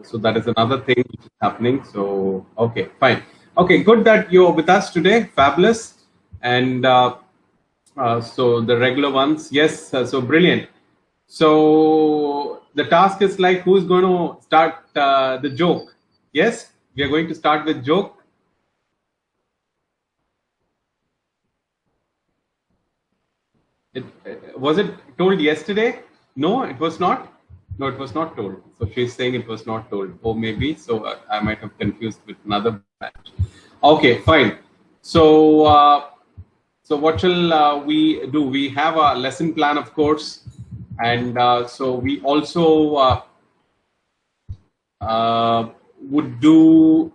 so that is another thing which is happening. So okay, fine. Okay, good that you're with us today. Fabulous. And so the regular ones, yes. So brilliant. So the task is like, who's going to start the joke? Yes, we are going to start with joke. Was it told yesterday? No, it was not. No, it was not told. So she's saying it was not told. Oh, maybe. So I might have confused with another batch. Okay, fine. So so what shall we do? We have a lesson plan, of course, and so we also would do.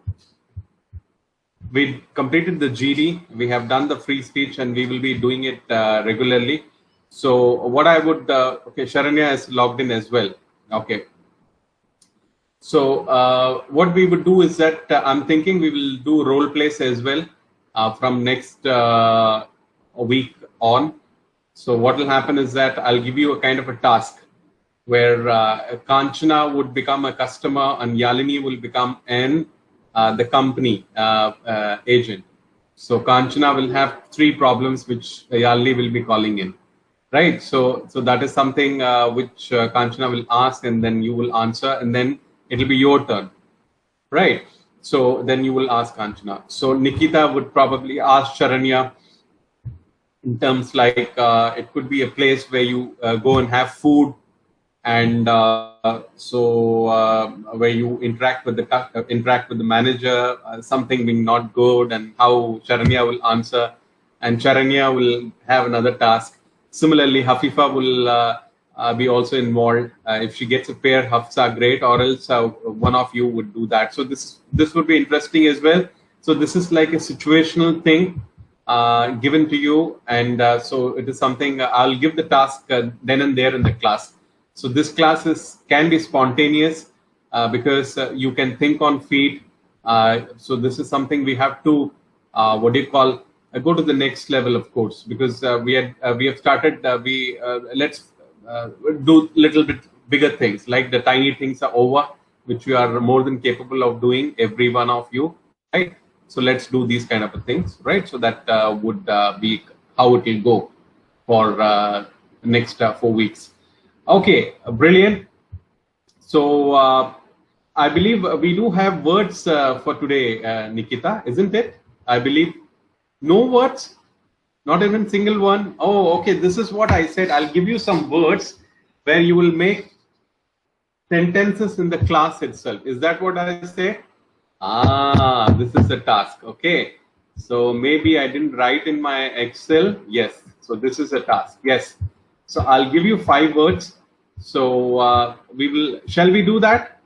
We completed the GD. We have done the free speech, and we will be doing it regularly. So what I would okay, Sharanya is logged in as well. Okay. So what we would do is that I'm thinking we will do role plays as well from next week on. So what will happen is that I'll give you a kind of a task where Kanchana would become a customer and Yalini will become the company agent. So Kanchana will have 3 problems which Yalini will be calling in, right? So that is something which Kanchana will ask, and then you will answer, and then it'll be your turn, right? So then you will ask Kanchana. So Nikita would probably ask Sharanya in terms like it could be a place where you go and have food, and where you interact with the manager, something being not good, and how Sharanya will answer, and Sharanya will have another task. Similarly, Hafifa will be also involved. If she gets a pair, Hafsa, great, or else one of you would do that. So this would be interesting as well. So this is like a situational thing given to you, and so it is something I'll give the task then and there in the class. So this class can be spontaneous because you can think on feet. So this is something we have to what do you call go to the next level, of course, because we have started. Let's do little bit bigger things, like the tiny things are over, which we are more than capable of doing, every one of you, right? So let's do these kind of things, right? So that would be how it will go for next 4 weeks. Okay, brilliant. So I believe we do have words for today, Nikita, isn't it? I believe no words, not even single one. Oh, okay. This is what I said. I'll give you some words where you will make sentences in the class itself. Is that what I say? Ah, this is a task. Okay. So maybe I didn't write in my Excel. Yes. So this is a task. Yes. So I'll give you 5 words. So shall we do that?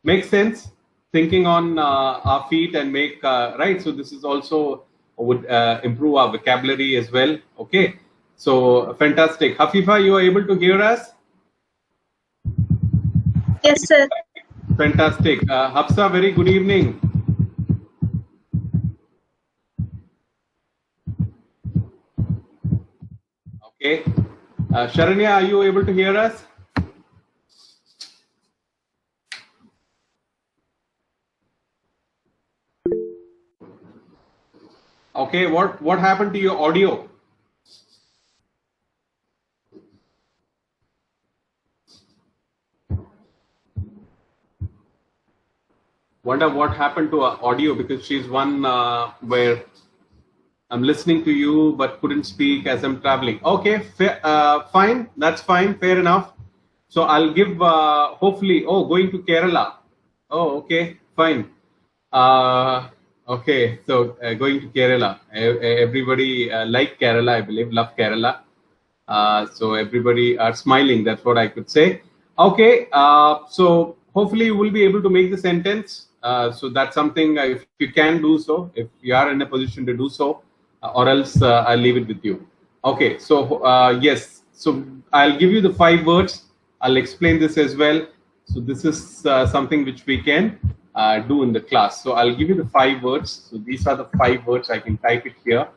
Make sense? Thinking on our feet and make, right? So this is also would improve our vocabulary as well. Okay. So fantastic. Hafifa, you are able to hear us? Yes, sir. Fantastic. Hafsa, very good evening. Okay. Sharanya, are you able to hear us? Okay. What happened to your audio? Wonder what happened to her audio, because she's one where I'm listening to you but couldn't speak as I'm traveling. Okay, fine. That's fine. Fair enough. So I'll give hopefully. Oh, going to Kerala. Oh, okay, fine. Okay, so going to Kerala. Everybody like Kerala, I believe, love Kerala. So everybody are smiling. That's what I could say. Okay, so hopefully you will be able to make the sentence. So that's something if you can do so, if you are in a position to do so, or else I'll leave it with you. Okay, so yes, so I'll give you the 5 words. I'll explain this as well. So this is something which we can do in the class. So I'll give you the 5 words. So these are the 5 words. I can type it here.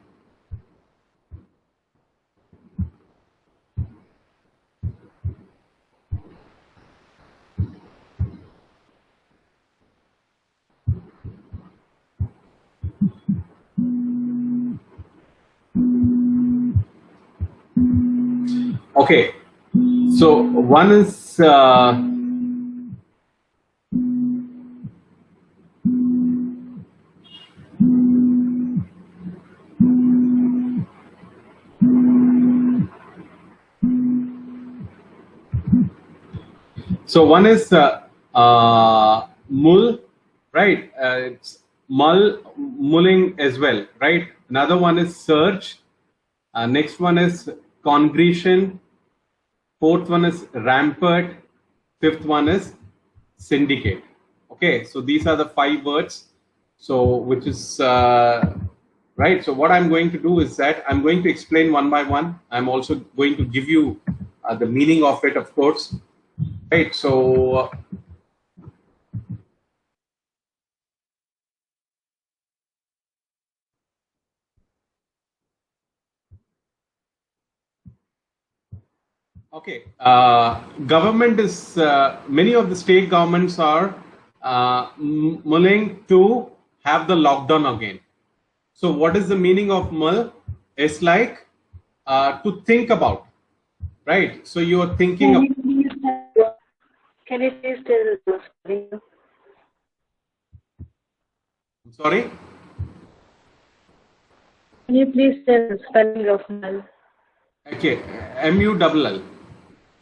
Okay, so one is mull, right? It's mulling as well, right? Another one is surge. Next one is congregation. Fourth one is rampart. Fifth one is syndicate. Okay, so these are the 5 words. So which is right. So what I'm going to do is that I'm going to explain one by one. I'm also going to give you the meaning of it, of course. Right. So okay, government is many of the state governments are mulling to have the lockdown again. So what is the meaning of mull? It's like to think about, right? So you are thinking. Can you please tell the spelling? I'm sorry. Can you please tell the spelling of mull? Okay, MULL.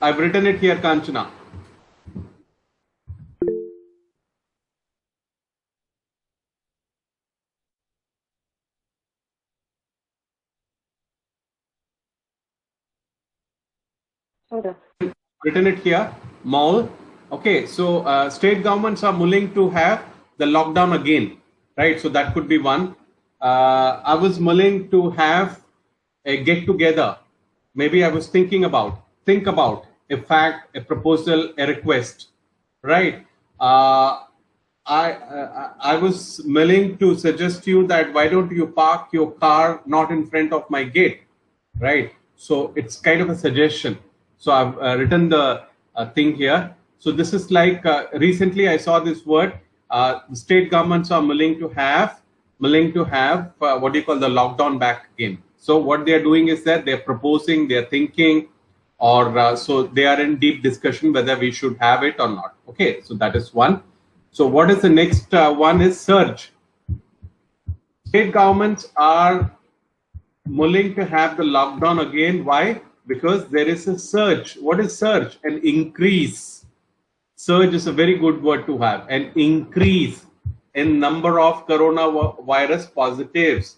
I've written it here, Kanchana. Okay. Written it here, mull. Okay, so state governments are mulling to have the lockdown again, right? So that could be one. I was mulling to have a get together. Maybe I was think about a fact, a proposal, a request, right? I was willing to suggest to you that why don't you park your car not in front of my gate, right? So it's kind of a suggestion. So I've written the thing here. So this is like recently I saw this word. The state governments are willing to have what do you call the lockdown back again. So what they are doing is that they're proposing, they're thinking, or so they are in deep discussion whether we should have it or not. Okay, so that is one. So what is the next one is surge. State governments are willing to have the lockdown again. Why? Because there is a surge. What is surge? An increase. Surge is a very good word to have. An increase in number of coronavirus positives.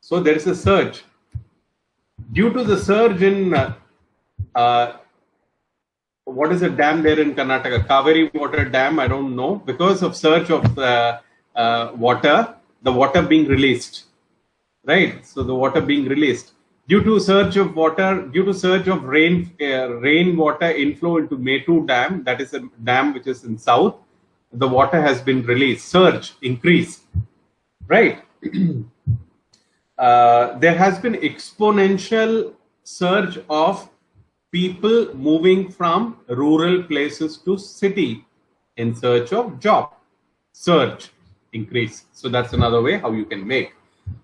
So there is a surge. Due to the surge in what is a dam there in Karnataka? Kaveri water dam, I don't know. Because of surge of water, the water being released, right? So the water being released. Due to surge of water, due to surge of rainwater inflow into Metu Dam, that is a dam which is in south, the water has been released. Surge, increase, right? There has been exponential surge of people moving from rural places to city in search of job. Surge, increase. So that's another way how you can make.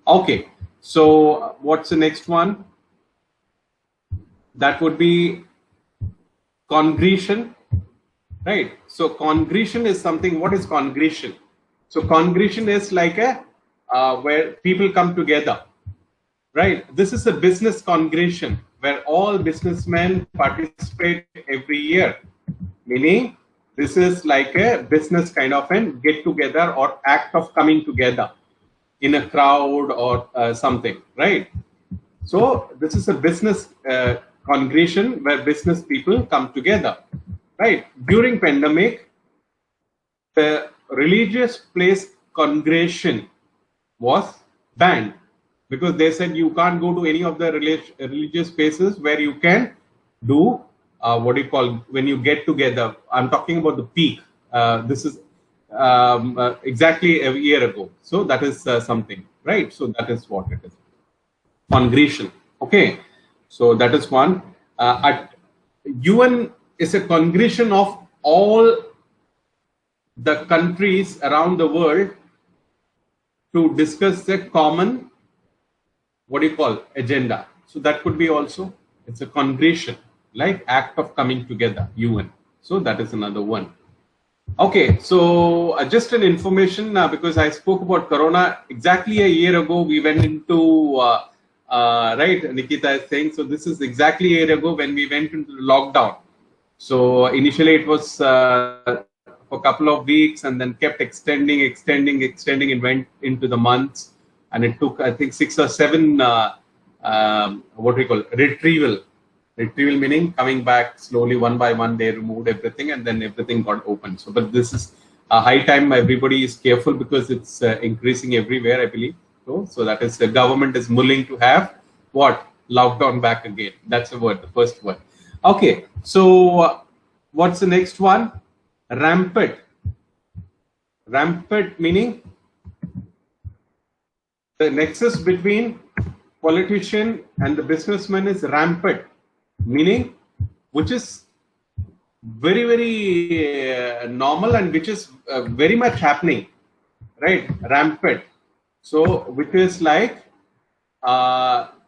Okay, so what's the next one? That would be congregation, right? So congregation is something. What is congregation? So congregation is like a where people come together, right? This is a business congregation where all businessmen participate every year, meaning this is like a business kind of an get together or act of coming together in a crowd or something, right? So this is a business congregation where business people come together, right? During pandemic, the religious place congregation was banned because they said you can't go to any of the religious places where you can do what do you call when you get together. I'm talking about the peak. This is exactly a year ago. So that is something, right? So that is what it is. Congregation. Okay. So that is one. At UN is a congregation of all the countries around the world to discuss the common, what do you call, agenda. So that could be also, it's a congregation, like act of coming together, UN. So that is another one. Okay, so just an information because I spoke about Corona exactly a year ago. We went into right. Nikita is saying so. This is exactly a year ago when we went into the lockdown. So initially it was for a couple of weeks, and then kept extending. It went into the months, and it took I think 6 or 7 what we call retrieval meaning coming back slowly one by one. They removed everything and then everything got open. So but this is a high time everybody is careful because it's increasing everywhere, I believe. So that is the government is willing to have what lockdown back again. That's the word, the first word. Okay, so what's the next one? Rampant meaning the nexus between politician and the businessman is rampant, meaning which is very, very normal and which is very much happening, right? Rampant. So which is like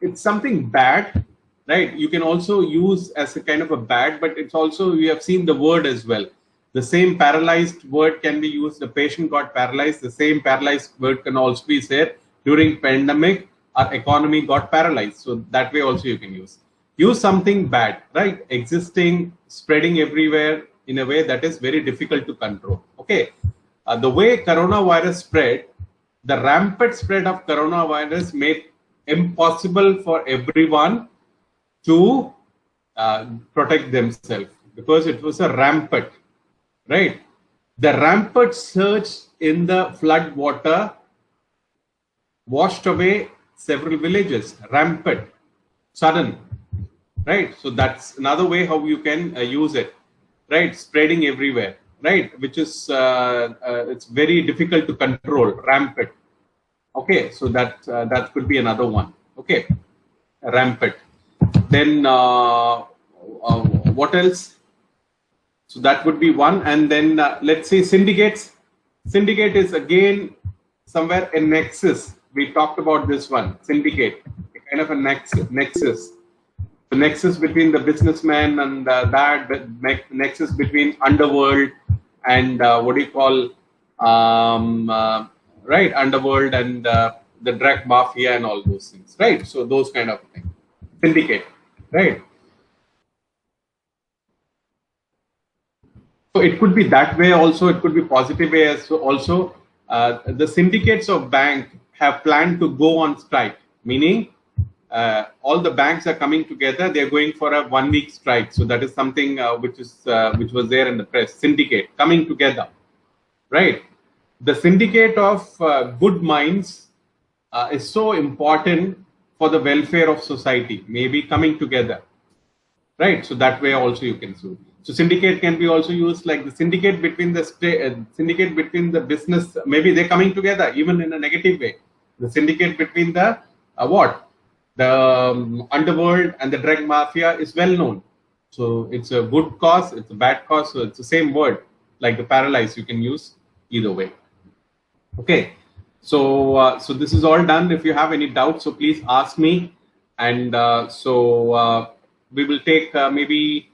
it's something bad, right? You can also use as a kind of a bad, but it's also, we have seen the word as well. The same paralyzed word can be used. The patient got paralyzed. The same paralyzed word can also be said during pandemic. Our economy got paralyzed. So that way also you can use. Use something bad, right? Existing, spreading everywhere in a way that is very difficult to control. Okay. The way coronavirus spread, the rampant spread of coronavirus made impossible for everyone to protect themselves because it was a rampant, right? The rampant surge in the flood water washed away several villages. Rampant, sudden, right? So that's another way how you can use it, right? Spreading everywhere, right? Which is it's very difficult to control. Rampant. Okay, so that could be another one. Okay, rampant. Then what else? So that would be one. And then let's say syndicates. Syndicate is again somewhere a nexus. We talked about this one. Syndicate, a kind of a nexus. The nexus between the businessman and that nexus between underworld and what do you call right, underworld and the drug mafia and all those things, right? So those kind of things. Syndicate, right? So it could be that way also. It could be positive way as also. The syndicates of bank have planned to go on strike, meaning all the banks are coming together. They are going for a 1 week strike. So that is something which was there in the press. Syndicate coming together, right? The syndicate of good minds is so important for the welfare of society. Maybe coming together, right? So that way also you can sue. So syndicate can be also used like the syndicate between the syndicate between the business. Maybe they're coming together even in a negative way. The syndicate between the the underworld and the drug mafia is well known. So it's a good cause, it's a bad cause. So it's the same word like the paralyzed. You can use either way. Okay. So so this is all done. If you have any doubts, so please ask me. And we will take maybe.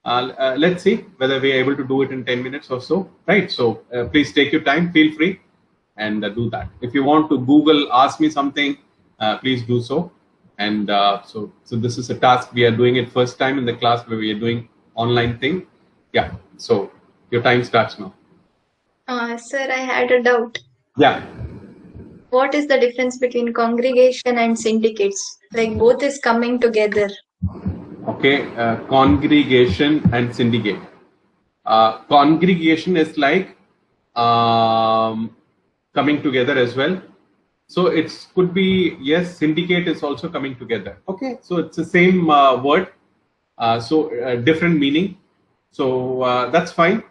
Let's see whether we are able to do it in 10 minutes or so, right? So please take your time, feel free and do that. If you want to Google, ask me something, please do so. And so this is a task. We are doing it first time in the class where we are doing online thing. Yeah, so your time starts now. Sir, I had a doubt. Yeah. What is the difference between congregation and syndicates? Like both is coming together. Okay, congregation and syndicate. Congregation is like coming together as well. So it could be, yes, syndicate is also coming together. Okay, so it's the same word, different meaning. So that's fine,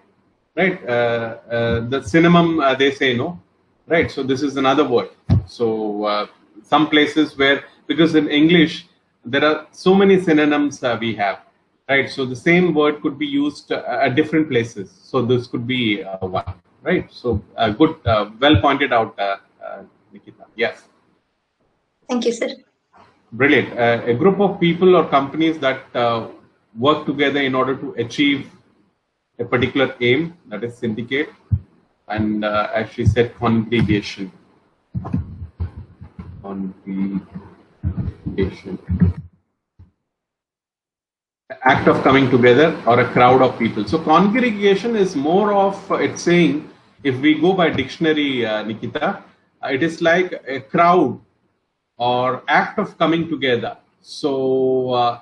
right? The synonym they say no, right? So this is another word. So some places where, because in English, there are so many synonyms we have, right? So the same word could be used at different places. So this could be one, right? So good, well pointed out, Nikita. Yes. Thank you, sir. Brilliant. A group of people or companies that work together in order to achieve a particular aim, that is syndicate, and as she said, congregation. Congregation. Act of coming together or a crowd of people. So congregation is more of, it's saying, if we go by dictionary, Nikita, it is like a crowd or act of coming together. So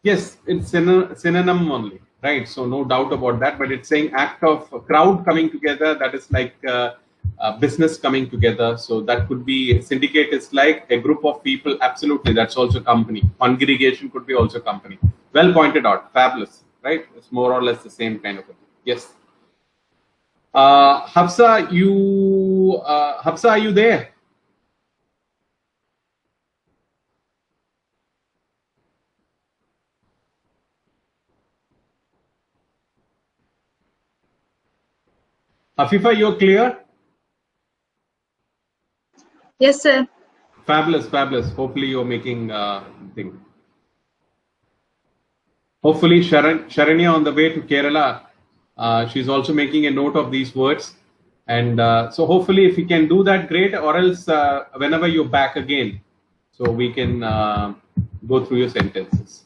yes, it's synonym only, right? So no doubt about that, but it's saying act of crowd coming together, that is like business coming together. So that could be, syndicate is like a group of people. Absolutely, that's also company. Congregation could be also company. Well pointed out, fabulous, right? It's more or less the same kind of thing. Yes. Hafsa, Hafsa, are you there? Hafifa, you're clear? Yes, sir. Fabulous, fabulous. Hopefully you're making thing. Hopefully Sharanya on the way to Kerala, she's also making a note of these words. And so hopefully if you can do that, great, or else whenever you're back again, so we can go through your sentences.